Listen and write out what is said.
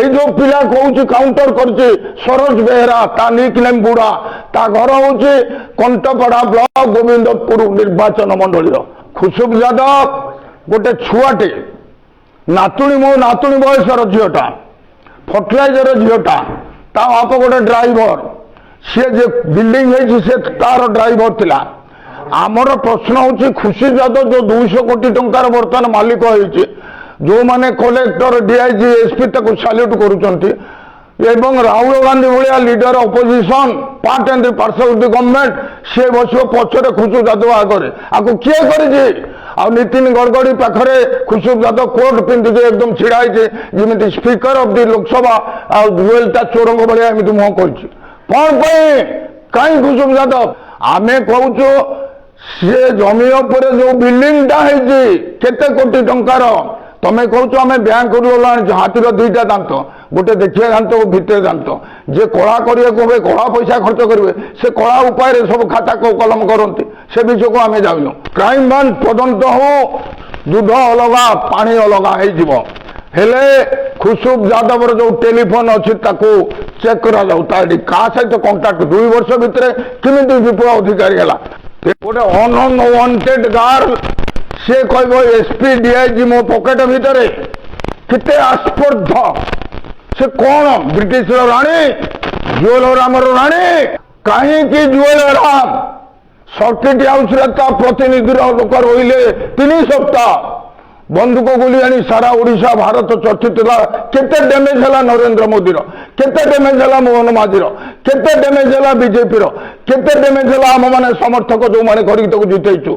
এই যে পিলা কହୁଛି কাউন্টার করছে সরোজ বেহেরা তা নিক নেম বুড়া তা ঘর হচ্ছে কণ্টপড়া ব্লক গোবিন্দপুর নির্বাচন মন্ডলীর খুশুব যাদব গোটে ছুয়াটে নাতুণী মো নাতুণী বয়সর ঝিওটা ফর্টিলাইজর ঝিওটা তা বাপ গোটে ড্রাইভর সে যে বিল্ডিং হয়েছে সে তার ড্রাইভর লা आमर प्रश्न हूँ खुशी यादव जो 200 कोटी टंकार बर्तमान मालिक होती जो माने कलेक्टर डीआईजी एसपी तक साल्यूट करुँच राहुल गांधी भाया leader opposition part and parcel of the government सी बस पचर खुशबू यादव आगे आपको किए कर नितिन गडकरी पाखे खुशबू यादव कोट पिंधि एकदम छिड़ा जमी स्पीकर ऑफ द लोकसभा जुएलटा चोरंग भाया मुह कौन कहीं खुशबू यादव आमे कहूँ सी जमी उपर जो बिल्डिंग केते कोटी टंकार तमें कहूँ आम बैंक हाथीर दुईटा दांत गोटे देखिए दांत और भितर दांत जे कला करेंगे कला पैसा खर्च करेंगे से कला उपाय सब खाता को कलम करती से विषय को आम जाऊँ क्राइम ब्रांच तदंत हो दूध अलग पानी अलग हेले खुशबू यादव जो टेलीफोन अच्छी चेक करा क्या सहित कंटाक्ट 2 वर्ष भितर किमिति विपुल अधिकारी है गोटे अनवांटेड गर्ल से कह एसपी डीआईजी मो पकेट भितर केते आस्पर्ध से कौन ब्रिटिश राणी ज्वेलर आमर राणी कहीं ज्वेलर सर्किट हाउस प्रतिनिधि लोक रही 3 सप्ताह बंदूक गुली आनी सारा ओडिशा भारत चर्चित केते डैमेज है नरेंद्र मोदी केते डैमेज है मोहन माझी केते डैमेज है बीजेपी केते डैमेज है आम मैंने समर्थक जो मैंने जितेचु।